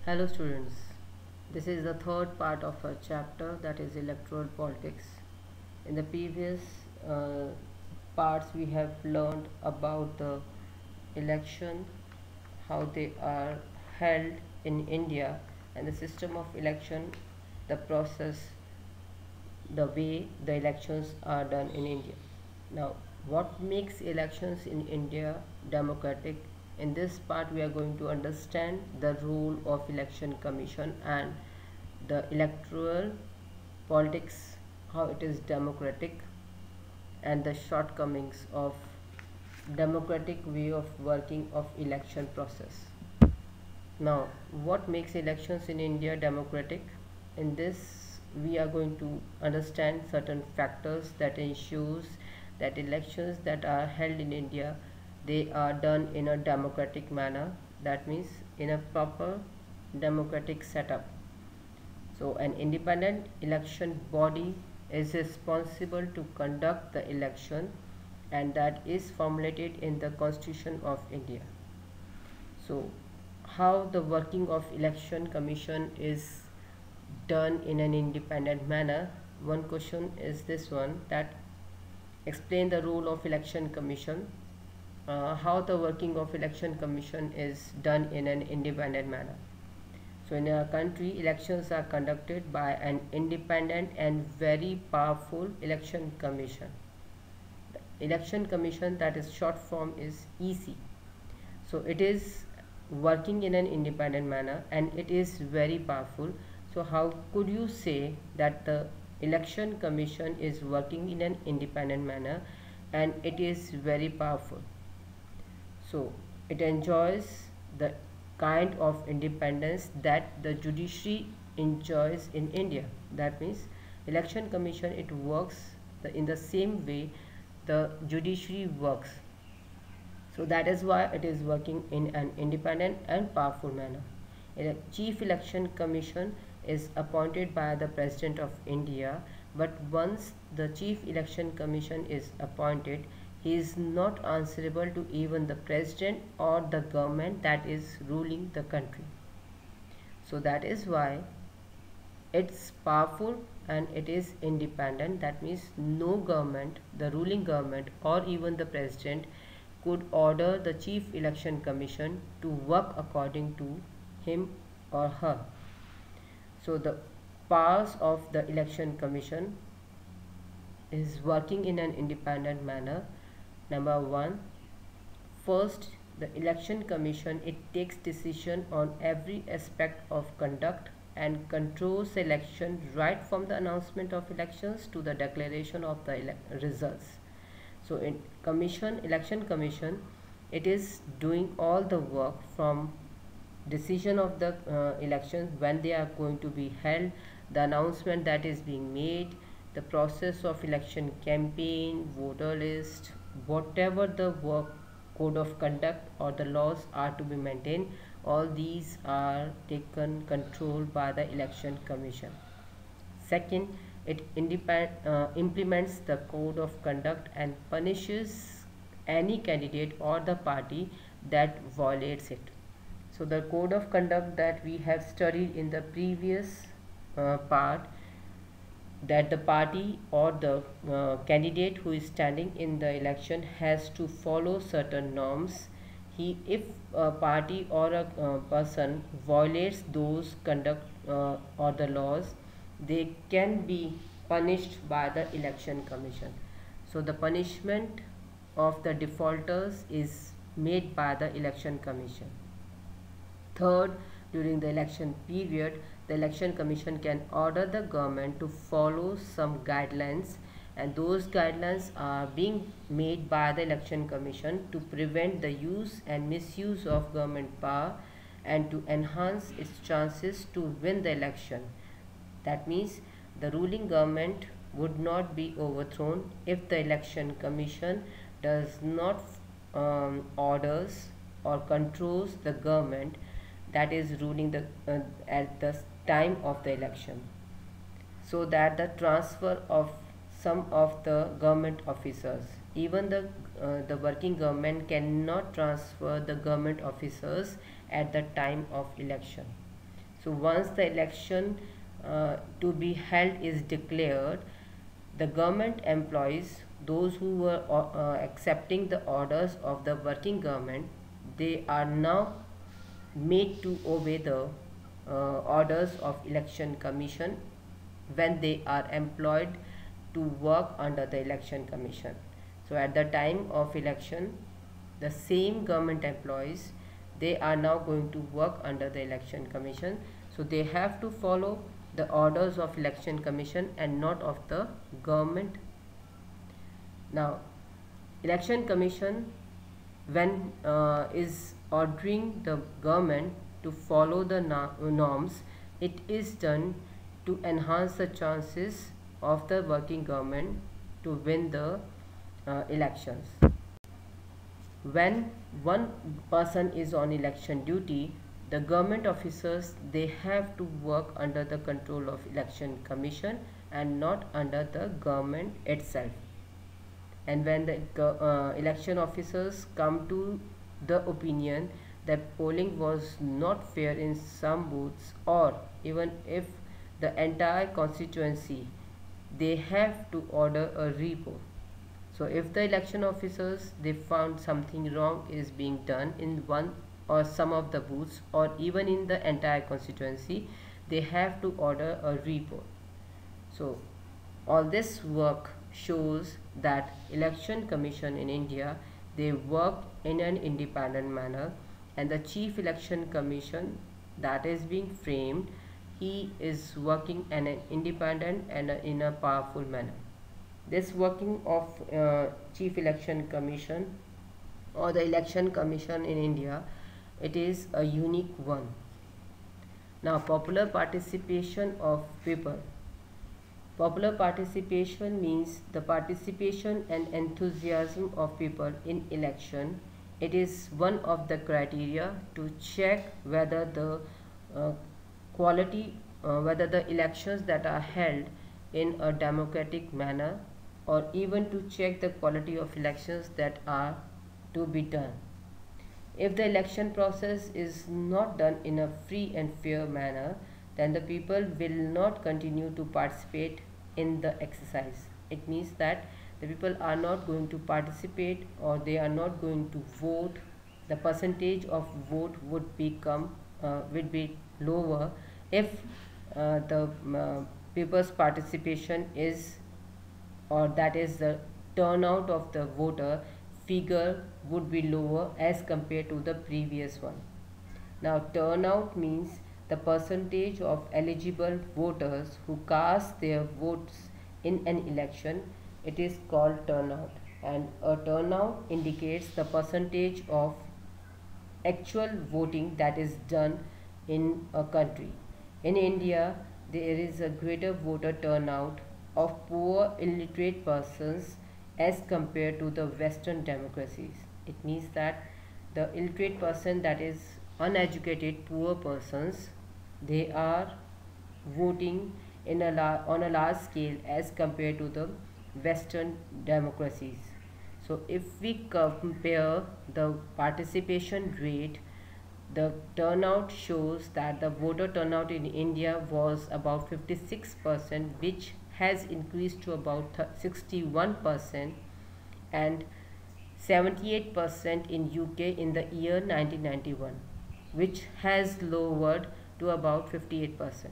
Hello students, this is the third part of our chapter, that is electoral politics. In the previous uh, parts we have learned about the election, how they are held in India, and the system of election, the process, the way the elections are done in India. Now, what makes elections in India democratic? In this part, we are going to understand the role of election commission and the electoral politics, how it is democratic, and the shortcomings of democratic way of working of election process. Now, what makes elections in India democratic? In this, we are going to understand certain factors that ensures that elections that are held in India, they are done in a democratic manner. That means in a proper democratic setup. So, an independent election body is responsible to conduct the election, and that is formulated in the Constitution of India. So, how the working of election commission is done in an independent manner? One question is this one, that explain the role of election commission, how the working of election commission is done in an independent manner. So in our country, elections are conducted by an independent and very powerful election commission. The election commission, that is short form is EC. So it is working in an independent manner and it is very powerful. So how could you say that the election commission is working in an independent manner and it is very powerful? So it enjoys the kind of independence that the judiciary enjoys in India. That means election commission, it works in the same way the judiciary works. So that is why it is working in an independent and powerful manner. A chief election commission is appointed by the President of India, but once the chief election commission is appointed, he is not answerable to even the president or the government that is ruling the country. So that is why it's powerful and it is independent. That means no government, the ruling government or even the president could order the chief election commission to work according to him or her. So the powers of the election commission is working in an independent manner. Number one, first, the election commission, it takes decision on every aspect of conduct and controls election right from the announcement of elections to the declaration of the results. So in election commission, it is doing all the work from decision of the elections, when they are going to be held, the announcement that is being made, the process of election campaign, voter list, whatever the work, code of conduct or the laws are to be maintained, all these are taken control by the election commission. Second, it implements the code of conduct and punishes any candidate or the party that violates it. So the code of conduct that we have studied in the previous part, that the party or the candidate who is standing in the election has to follow certain norms. If a party or a person violates those conduct or the laws, they can be punished by the election commission. So the punishment of the defaulters is made by the election commission. Third, during the election period, the election commission can order the government to follow some guidelines, and those guidelines are being made by the election commission to prevent the use and misuse of government power and to enhance its chances to win the election. That means the ruling government would not be overthrown if the election commission does not orders or controls the government that is ruling at the time of the election, so that the transfer of some of the government officers, even the working government cannot transfer the government officers at the time of election. So once the election to be held is declared, the government employees, those who were accepting the orders of the working government, they are now made to obey the orders of election commission when they are employed to work under the election commission. So at the time of election, the same government employees, they are now going to work under the election commission, so they have to follow the orders of election commission and not of the government. Now election commission, when is ordering the government to follow the norms, it is done to enhance the chances of the working government to win the elections. When one person is on election duty, the government officers, they have to work under the control of election commission and not under the government itself. And when the election officers come to the opinion that polling was not fair in some booths, or even if the entire constituency, they have to order a repoll. So if the election officers, they found something wrong is being done in one or some of the booths or even in the entire constituency, they have to order a repoll. So all this work shows that election commission in India, they work in an independent manner, and the chief election commission that is being framed, he is working in an independent and in a powerful manner. This working of chief election commission or the election commission in India, it is a unique one. Now popular participation of people. Popular participation means the participation and enthusiasm of people in election. It is one of the criteria to check whether the whether the elections that are held in a democratic manner, or even to check the quality of elections that are to be done. If the election process is not done in a free and fair manner, then the people will not continue to participate in the exercise. It means that the people are not going to participate, or they are not going to vote. The percentage of vote would be lower if the people's participation is, or that is the turnout of the voter figure would be lower as compared to the previous one. Now turnout means the percentage of eligible voters who cast their votes in an election. It is called turnout, and a turnout indicates the percentage of actual voting that is done in a country. In India, there is a greater voter turnout of poor illiterate persons as compared to the Western democracies. It means that the illiterate person, that is uneducated poor persons, they are voting in on a large scale as compared to the Western democracies. So if we compare the participation rate, the turnout shows that the voter turnout in India was about 56%, which has increased to about 61% and 78% in UK in the year 1991, which has lowered to about 58%.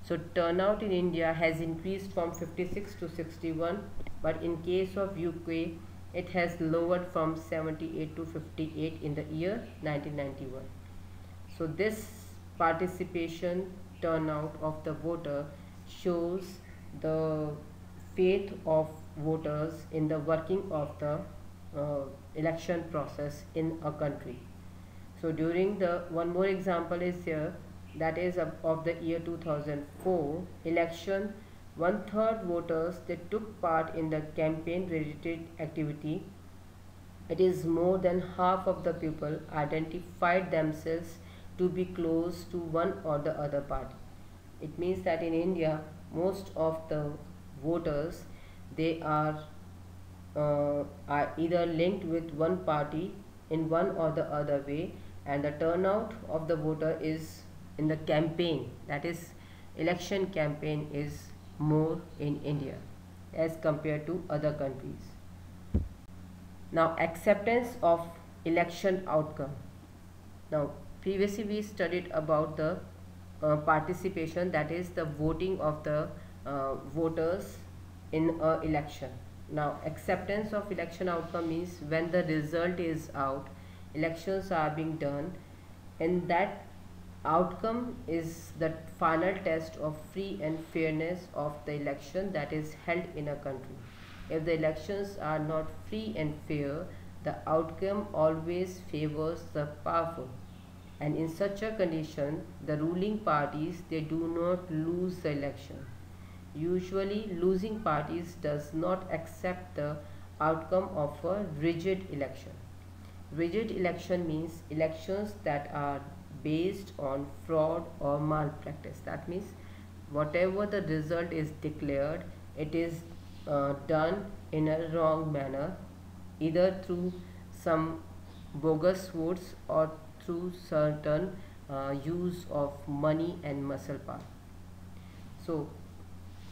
So turnout in India has increased from 56 to 61, but in case of UK, it has lowered from 78 to 58 in the year 1991. So this participation turnout of the voter shows the faith of voters in the working of the election process in a country. So during the, one more example is here, that is of the year 2004 election, 1/3 voters, they took part in the campaign related activity. It is more than half of the people identified themselves to be close to one or the other party. It means that in India, most of the voters, they are either linked with one party in one or the other way, and the turnout of the voter is in the campaign, that is election campaign, is more in India as compared to other countries. Now, acceptance of election outcome. Now, previously we studied about the participation, that is the voting of the voters in a election. Now, acceptance of election outcome means when the result is out, elections are being done, and that outcome is the final test of free and fairness of the election that is held in a country. If the elections are not free and fair, the outcome always favors the powerful, and in such a condition the ruling parties, they do not lose the election. Usually losing parties does not accept the outcome of a rigid election. Rigid election means elections that are based on fraud or malpractice. That means whatever the result is declared, it is done in a wrong manner, either through some bogus votes or through certain use of money and muscle power. So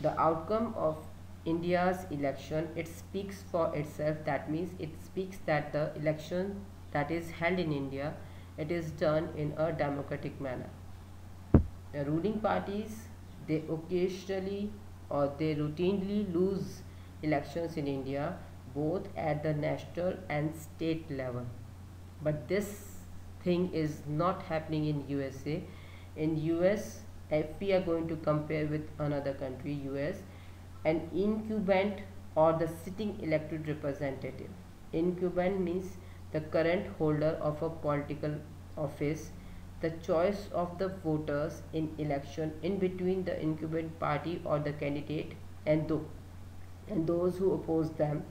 the outcome of India's election, it speaks for itself. That means it speaks that the election that is held in India, it is done in a democratic manner. The ruling parties, they occasionally or they routinely lose elections in India, both at the national and state level. But this thing is not happening in USA. In US, if we are going to compare with another country, US, an incumbent or the sitting elected representative. Incumbent means the current holder of a political office, the choice of the voters in election in between the incumbent party or the candidate and those who oppose them.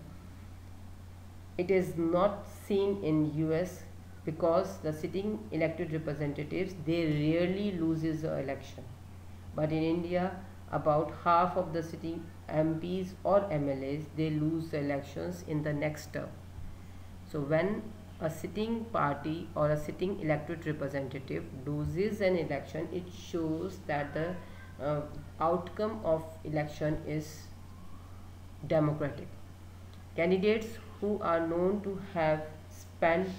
It is not seen in US because the sitting elected representatives, they rarely loses the election. But in India, about half of the sitting MPs or MLAs, they lose the elections in the next term. So when a sitting party or a sitting elected representative loses an election, it shows that the outcome of election is democratic. Candidates who are known to have spent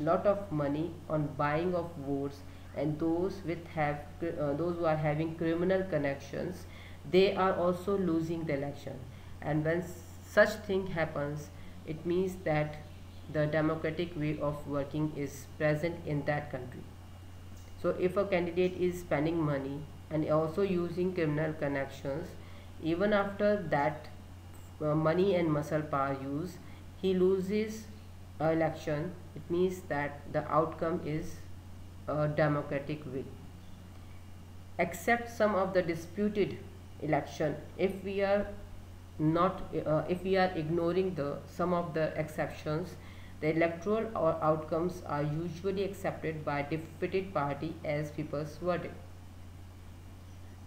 lot of money on buying of votes, and those who are having criminal connections, they are also losing the election. And when such thing happens, it means that the democratic way of working is present in that country. So if a candidate is spending money and also using criminal connections, even after that money and muscle power use, he loses election, it means that the outcome is a democratic way. Except some of the disputed election, if we are ignoring the some of the exceptions, the electoral outcomes are usually accepted by defeated party as people's verdict.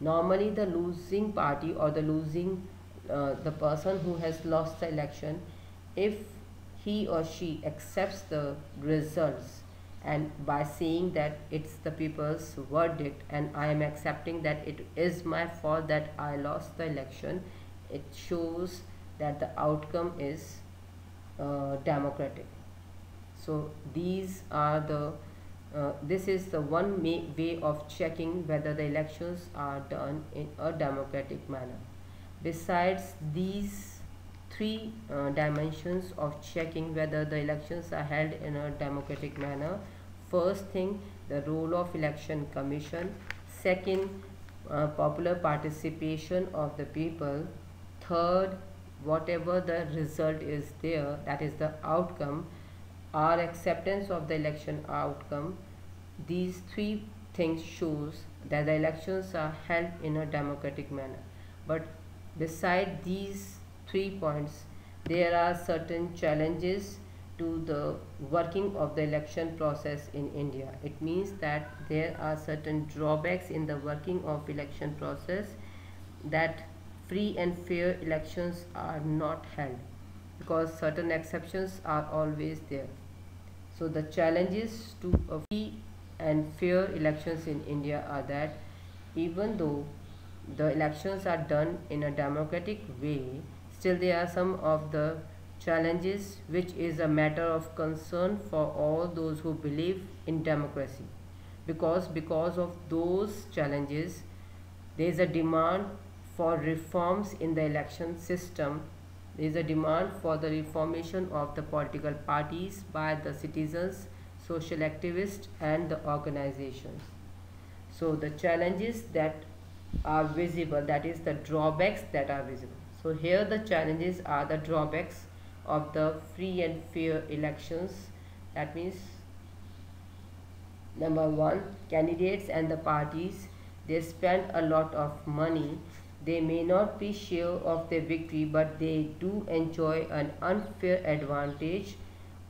Normally the losing party or the person who has lost the election, if he or she accepts the results and by saying that it's the people's verdict and I am accepting that it is my fault that I lost the election, it shows that the outcome is democratic. So these are the this is the one way of checking whether the elections are done in a democratic manner. Besides these three dimensions of checking whether the elections are held in a democratic manner: first thing, the role of election commission; second, popular participation of the people; third, whatever the result is there, that is the outcome, our acceptance of the election outcome. These three things shows that the elections are held in a democratic manner. But beside these 3 points, there are certain challenges to the working of the election process in India. It means that there are certain drawbacks in the working of election process, that free and fair elections are not held because certain exceptions are always there. So the challenges to a free and fair elections in India are that even though the elections are done in a democratic way, still there are some of the challenges which is a matter of concern for all those who believe in democracy. Because of those challenges, there is a demand for reforms in the election system. There is a demand for the reformation of the political parties by the citizens, social activists, and the organizations. So the challenges that are visible, that is the drawbacks that are visible. So here the challenges are the drawbacks of the free and fair elections. That means, number one, candidates and the parties, they spend a lot of money. They may not be sure of their victory, but they do enjoy an unfair advantage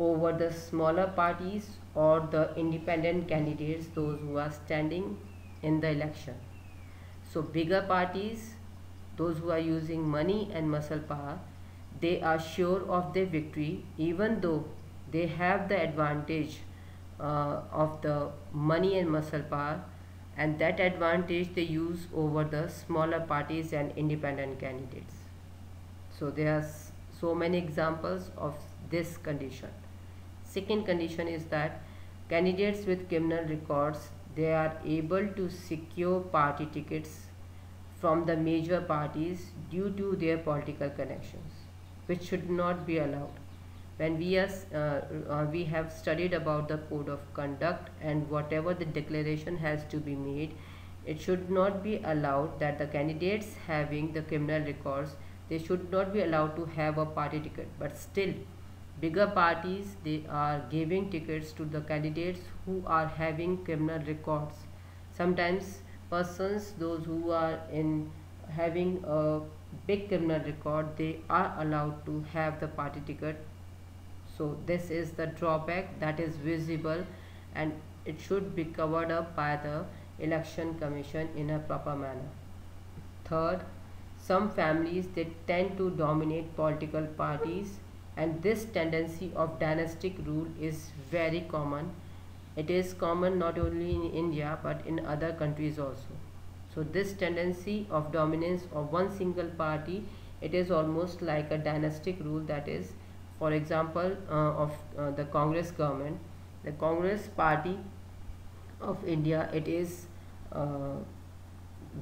over the smaller parties or the independent candidates, those who are standing in the election. So bigger parties, those who are using money and muscle power, they are sure of their victory even though they have the advantage of the money and muscle power, and that advantage they use over the smaller parties and independent candidates. So there are so many examples of this condition. Second condition is that candidates with criminal records, they are able to secure party tickets from the major parties due to their political connections, which should not be allowed. When we have studied about the code of conduct, and whatever the declaration has to be made, it should not be allowed that the candidates having the criminal records, they should not be allowed to have a party ticket. But still, bigger parties, they are giving tickets to the candidates who are having criminal records. Sometimes persons, those who are in having a big criminal record, they are allowed to have the party ticket. So this is the drawback that is visible, and it should be covered up by the election commission in a proper manner. Third, some families, they tend to dominate political parties, and this tendency of dynastic rule is very common. It is common not only in India but in other countries also. So this tendency of dominance of one single party, it is almost like a dynastic rule. That is, for example, of the Congress government, the Congress party of India, it is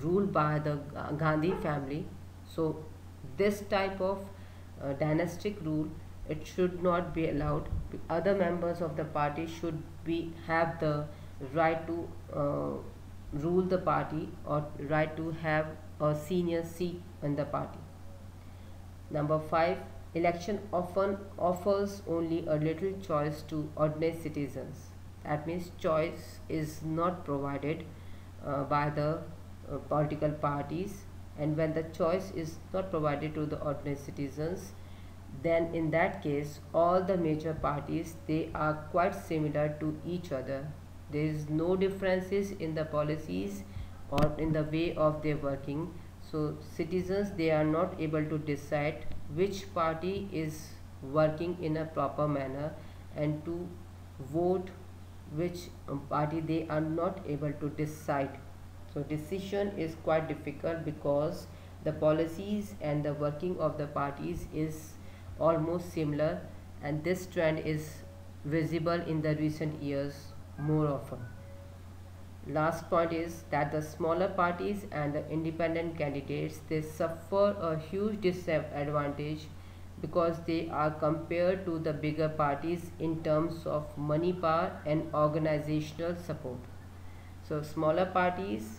ruled by the Gandhi family. So this type of dynastic rule, it should not be allowed. Other members of the party should have the right to rule the party, or right to have a senior seat in the party. Number 5, election often offers only a little choice to ordinary citizens. That means choice is not provided by the political parties, and when the choice is not provided to the ordinary citizens, then in that case all the major parties, they are quite similar to each other. There is no differences in the policies or in the way of their working. So citizens, they are not able to decide which party is working in a proper manner, and to vote which party, they are not able to decide. So decision is quite difficult because the policies and the working of the parties is almost similar, and this trend is visible in the recent years more often. Last point is that the smaller parties and the independent candidates, they suffer a huge disadvantage because they are compared to the bigger parties in terms of money power and organizational support. So smaller parties,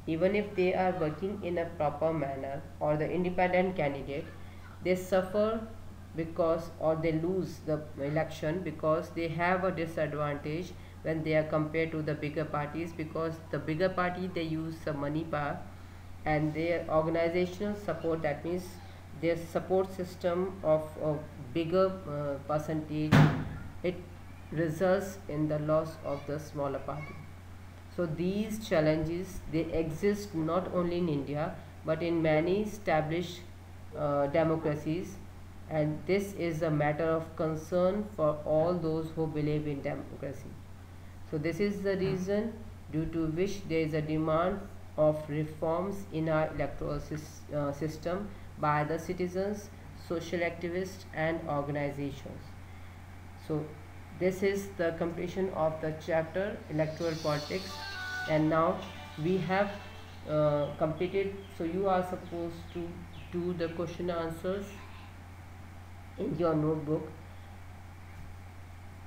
even if they are working in a proper manner, or the independent candidate, they suffer because, or they lose the election because they have a disadvantage when they are compared to the bigger parties, because the bigger party, they use the money power and their organizational support, that means their support system of a bigger percentage, it results in the loss of the smaller party. So these challenges, they exist not only in India but in many established democracies, and this is a matter of concern for all those who believe in democracy. So this is the reason due to which there is a demand of reforms in our electoral system by the citizens, social activists and organizations. So this is the completion of the chapter electoral politics, and now we have completed. So you are supposed to do the question answers in your notebook.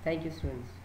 Thank you, students.